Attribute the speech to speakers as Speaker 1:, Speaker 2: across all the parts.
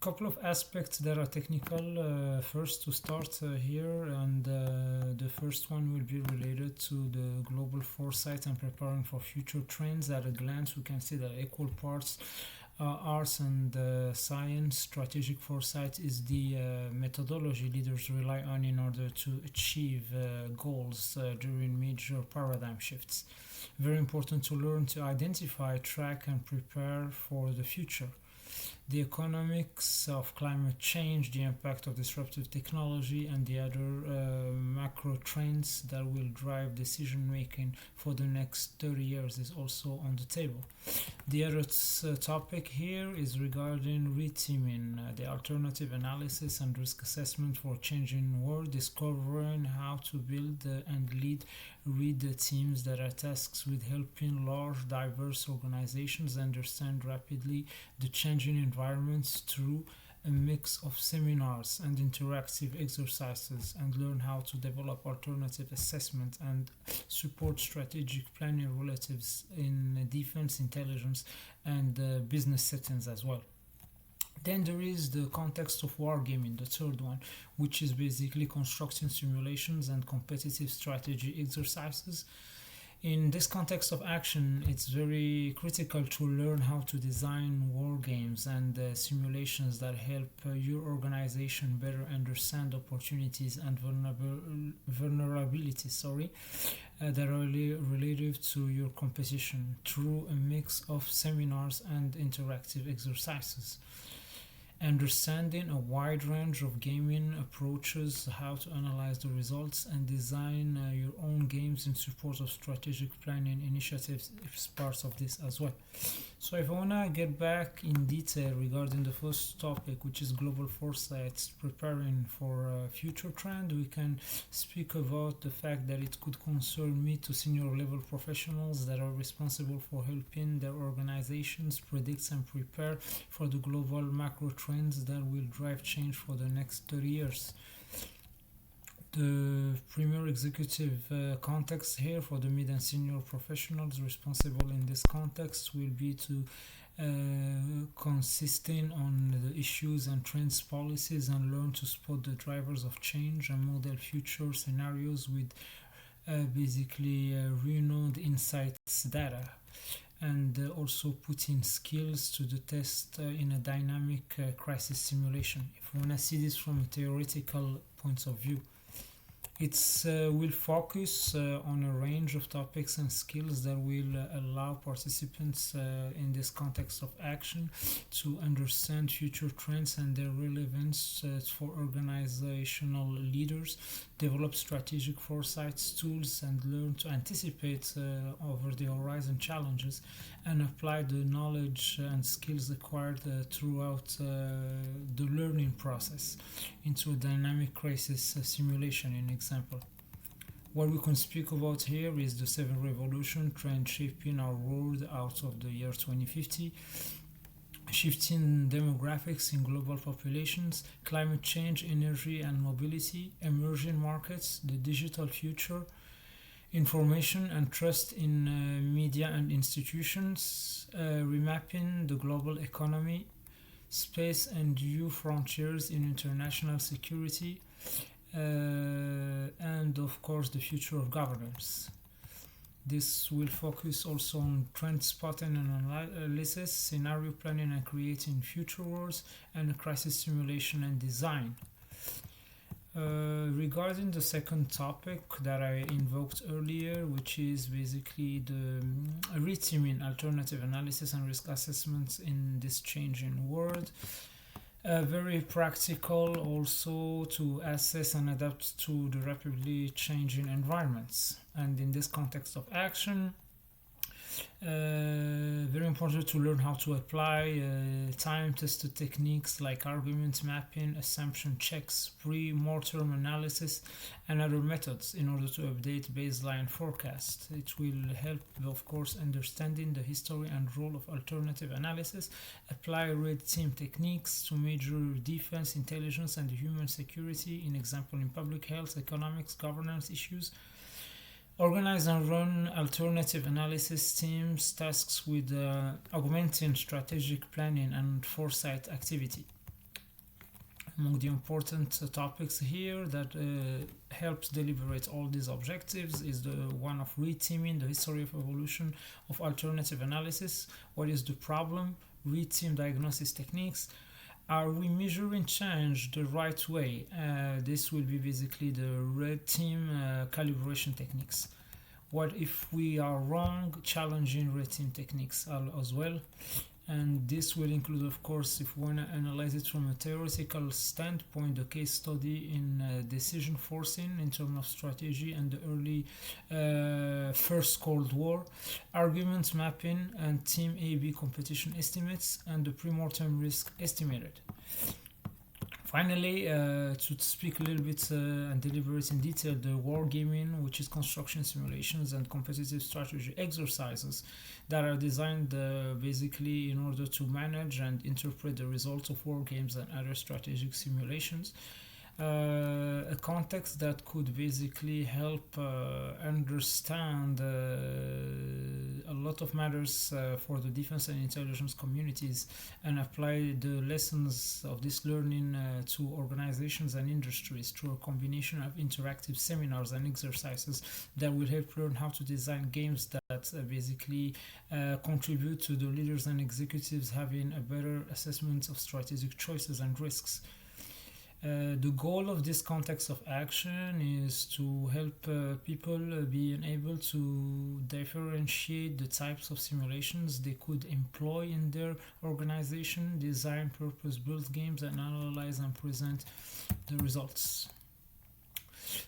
Speaker 1: couple of aspects that are technical. First, to start here, and the first one will be related to the global foresight and preparing for future trends. At a glance, we can see that equal parts arts and science. Strategic foresight is the methodology leaders rely on in order to achieve goals during major paradigm shifts. Very important to learn to identify, track, and prepare for the future. The economics of climate change, the impact of disruptive technology, and the other macro trends that will drive decision making for the next 30 years is also on the table. The other topic here is regarding reteaming, the alternative analysis and risk assessment for changing world, discovering how to build and lead the teams that are tasked with helping large, diverse organizations understand rapidly the changing environments through a mix of seminars and interactive exercises and learn how to develop alternative assessment and support strategic planning relatives in defense, intelligence, and business settings as well. Then there is the context of wargaming, the third one, which is basically constructing simulations and competitive strategy exercises. In this context of action, it's very critical to learn how to design war games and simulations that help your organization better understand opportunities and vulnerabilities. That are related to your competition through a mix of seminars and interactive exercises. Understanding a wide range of gaming approaches, how to analyze the results, and design your own games in support of strategic planning initiatives is part of this as well. So, if I want to get back in detail regarding the first topic, which is global foresight, preparing for a future trend, we can speak about the fact that it could concern me to senior level professionals that are responsible for helping their organizations predict and prepare for the global macro trends that will drive change for the next 30 years. The premier executive context here for the mid and senior professionals responsible in this context will be to consisting on the issues and trends policies and learn to spot the drivers of change and model future scenarios with renowned insights data and also putting skills to the test in a dynamic crisis simulation. If we want to see this from a theoretical point of view, it will focus on a range of topics and skills that will allow participants in this context of action to understand future trends and their relevance for organizational leaders, develop strategic foresight tools, and learn to anticipate over the horizon challenges and apply the knowledge and skills acquired throughout the learning process into a dynamic crisis simulation. In example, what we can speak about here is the seventh revolution trend shaping our world out of the year 2050, shifting demographics in global populations, climate change, energy and mobility, emerging markets, the digital future, information and trust in media and institutions, remapping the global economy, space and new frontiers in international security, and of course the future of governance. This will focus also on trend spotting and analysis, scenario planning and creating future worlds, and crisis simulation and design. Regarding the second topic that I invoked earlier, which is basically the reteaming alternative analysis and risk assessments in this changing world, very practical also to assess and adapt to the rapidly changing environments. And in this context of action, very important to learn how to apply time-tested techniques like argument mapping, assumption checks, pre-mortem analysis, and other methods in order to update baseline forecasts. It will help, of course, understanding the history and role of alternative analysis, apply red team techniques to major defense, intelligence, and human security, in example in public health, economics, governance issues. Organize and run alternative analysis teams tasks with augmenting strategic planning and foresight activity. Among the important topics here that helps deliberate all these objectives is the one of reteaming the history of evolution of alternative analysis. What is the problem? Reteam diagnosis techniques. Are we measuring change the right way? This will be basically the red team calibration techniques. What if we are wrong? Challenging red team techniques as well. And this will include, of course, if we want to analyze it from a theoretical standpoint, the case study in decision forcing in terms of strategy and the early first Cold War, argument mapping and team A-B competition estimates, and the pre-mortem risk estimated. Finally, to speak a little bit and deliberate in detail, the wargaming, which is construction simulations and competitive strategy exercises that are designed basically in order to manage and interpret the results of war games and other strategic simulations. A context that could basically help understand a lot of matters for the defense and intelligence communities and apply the lessons of this learning to organizations and industries through a combination of interactive seminars and exercises that will help learn how to design games that basically contribute to the leaders and executives having a better assessment of strategic choices and risks. The goal of this context of action is to help people being able to differentiate the types of simulations they could employ in their organization, design purpose-built games, and analyze and present the results.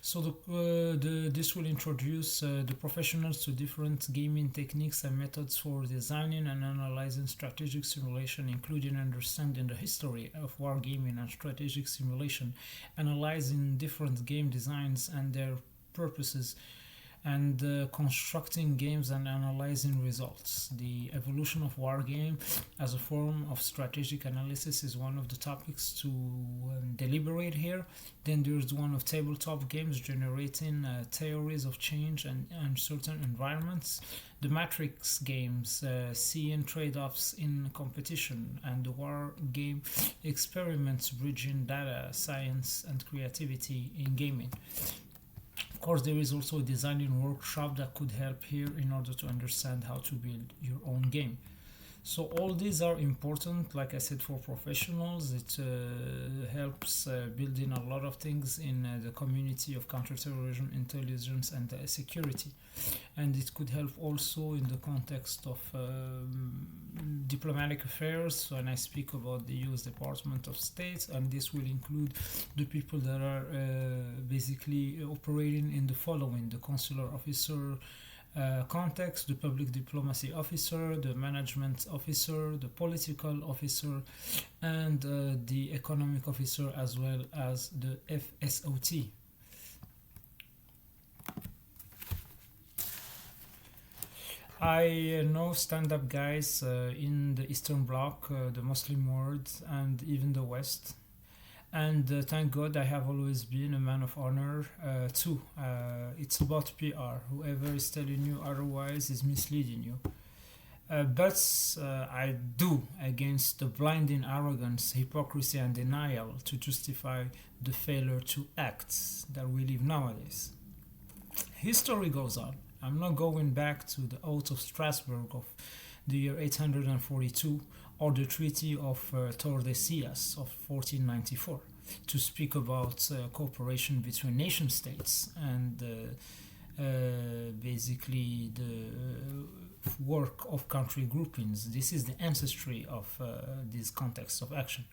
Speaker 1: So this will introduce the professionals to different gaming techniques and methods for designing and analyzing strategic simulation, including understanding the history of wargaming and strategic simulation, analyzing different game designs and their purposes, and constructing games and analyzing results. The evolution of wargame as a form of strategic analysis is one of the topics to deliberate here. Then there's the one of tabletop games generating theories of change and uncertain environments. The matrix games, seeing trade-offs in competition, and the war game experiments bridging data, science, and creativity in gaming. Of course, there is also a designing workshop that could help here in order to understand how to build your own game. So all these are important, like I said, for professionals. It helps building a lot of things in the community of counterterrorism, intelligence, and security. And it could help also in the context of diplomatic affairs when I speak about the US Department of State, and this will include the people that are basically operating in the following: the consular officer, context, the public diplomacy officer, the management officer, the political officer, and the economic officer, as well as the FSOT. I know stand-up guys in the Eastern Bloc, the Muslim world, and even the West. And thank God I have always been a man of honor too. It's about PR. Whoever is telling you otherwise is misleading you. But I do against the blinding arrogance, hypocrisy, and denial to justify the failure to act that we live nowadays. History goes on. I'm not going back to the Oath of Strasbourg of the year 842 or the Treaty of Tordesillas of 1494 to speak about cooperation between nation states and basically the work of country groupings. This is the ancestry of this context of action.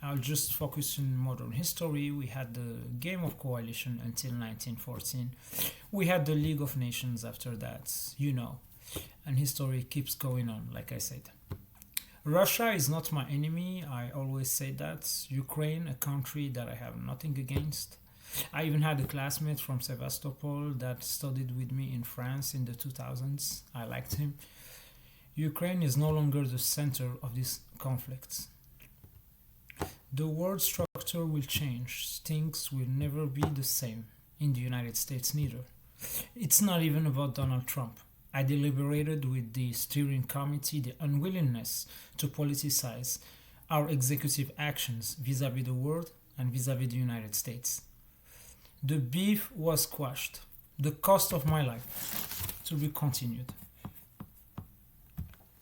Speaker 1: I'll just focus on modern history. We had the Game of Coalition until 1914. We had the League of Nations after that, and history keeps going on, like I said. Russia is not my enemy. I always say that. Ukraine, a country that I have nothing against. I even had a classmate from Sevastopol that studied with me in France in the 2000s. I liked him. Ukraine is no longer the center of this conflict. The world structure will change. Things will never be the same. In the United States, neither. It's not even about Donald Trump. I deliberated with the steering committee the unwillingness to politicize our executive actions vis-à-vis the world and vis-à-vis the United States. The beef was quashed. The cost of my life to be continued.